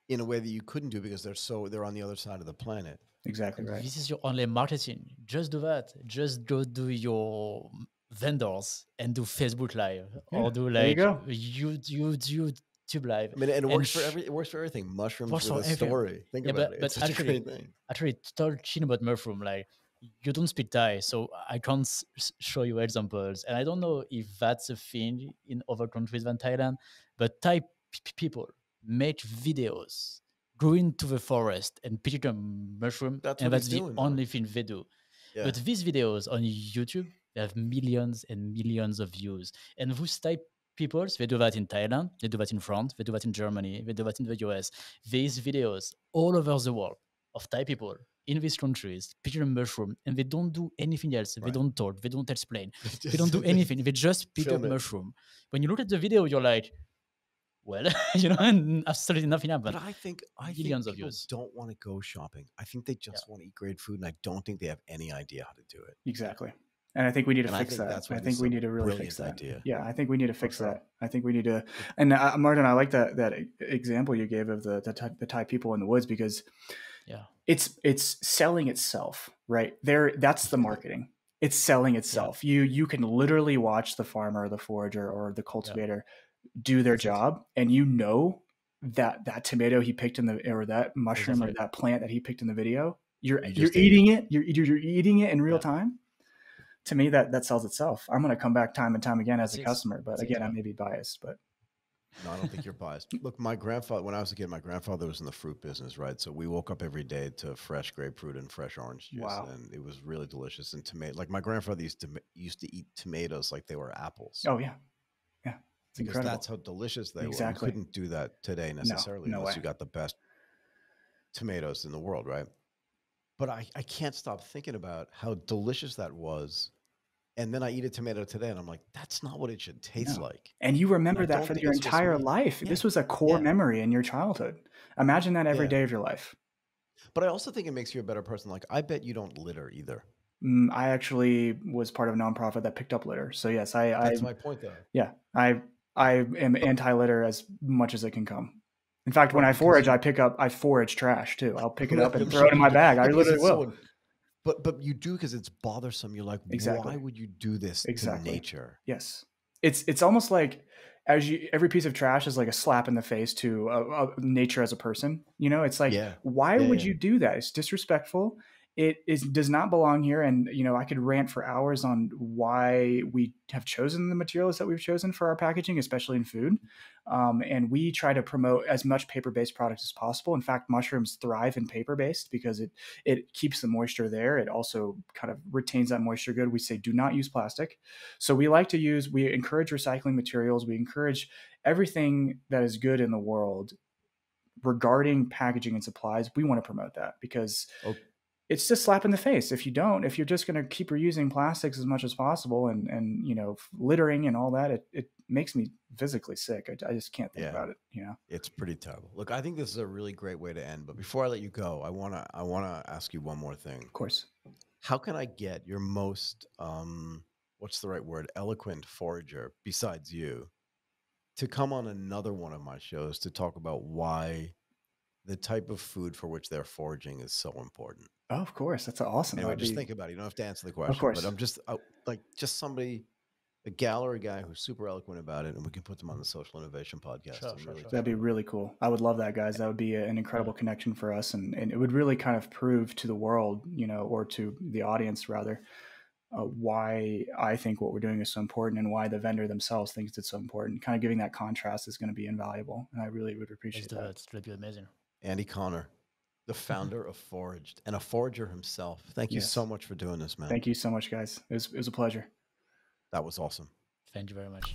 in a way that you couldn't do because they're on the other side of the planet. Exactly right. This is your online marketing. Just do that. Just go do your vendors and do Facebook Live or do like YouTube Live. I mean, and it works for everything. Mushrooms with a story. Think about it. It's such a great thing. Actually, talking about mushroom, like you don't speak Thai, so I can't show you examples. And I don't know if that's a thing in other countries than Thailand, but Thai people make videos, go into the forest and pick a mushroom, and that's the only thing they do. Yeah. But these videos on YouTube, they have millions and millions of views. And those Thai people, they do that in Thailand, they do that in France, they do that in Germany, they do that in the US. These videos all over the world of Thai people in these countries picking a mushroom, and they don't do anything else. They don't talk, they don't explain, they don't do anything. They just pick a mushroom. When you look at the video, you're like, well, absolutely nothing happened. But I think people don't want to go shopping. I think they just want to eat great food, and I don't think they have any idea how to do it. Exactly. And I think we need to fix that. I think we need to really fix that. Idea. Yeah, I think we need to fix that. I think we need to. And Martin, I like that example you gave of the Thai people in the woods, because it's selling itself, right? That's the marketing. It's selling itself. Yeah. You can literally watch the farmer, the forager, or the cultivator do their job, and that tomato he picked or that mushroom or that plant that he picked in the video, you're eating it. You're eating it in real time. To me, that sells itself. I'm going to come back time and time again as a customer, but again, I may be biased, but. No, I don't think you're biased. Look, my grandfather, when I was a kid, my grandfather was in the fruit business, right? So we woke up every day to fresh grapefruit and fresh orange juice. Wow. And it was really delicious. And like my grandfather used to eat tomatoes like they were apples. Oh yeah. Yeah. It's because incredible. That's how delicious they were. You couldn't do that today necessarily unless you got the best tomatoes in the world, right? But I can't stop thinking about how delicious that was. And then I eat a tomato today and I'm like, that's not what it should taste like. And you remember that for your entire life. Yeah. This was a core memory in your childhood. Imagine that every day of your life. But I also think it makes you a better person. Like, I bet you don't litter either. I actually was part of a nonprofit that picked up litter. So yes, that's my point though. Yeah. I am anti-litter as much as it can come. In fact, when I forage, I forage trash too. I'll pick it up and throw it in my bag. I literally will. But you do because it's bothersome. You're like, why would you do this to nature? Yes. It's almost like every piece of trash is like a slap in the face to nature as a person. It's like, why would you do that? It's disrespectful. It does not belong here. And, I could rant for hours on why we have chosen the materials that we've chosen for our packaging, especially in food. And we try to promote as much paper-based products as possible. In fact, mushrooms thrive in paper-based because it keeps the moisture there. It also kind of retains that moisture good. We say, do not use plastic. So we encourage recycling materials. We encourage everything that is good in the world regarding packaging and supplies. We want to promote that because it's just slap in the face. If you're just going to keep reusing plastics as much as possible and littering and all that, it makes me physically sick. I just can't think about it. It's pretty terrible. Look, I think this is a really great way to end, but before I let you go, I want to ask you one more thing. Of course. How can I get your most, what's the right word? Eloquent forager besides you to come on another one of my shows to talk about why the type of food for which they're foraging is so important? Oh, of course. That's awesome. Anyway, just think about it. You don't have to answer the question. Of course. But I'm just just somebody, a gal or a guy who's super eloquent about it, and we can put them on the Social Innovation Podcast. Sure. That'd be really cool. I would love that, guys. That would be an incredible connection for us. And it would really kind of prove to the world, or to the audience rather, why I think what we're doing is so important and why the vendor themselves thinks it's so important. Kind of giving that contrast is going to be invaluable. And I really would appreciate that. It's going to be amazing. Andy Conner, the founder of Foraged and a forager himself. Thank you so much for doing this, man. Thank you so much, guys. It was a pleasure. That was awesome. Thank you very much.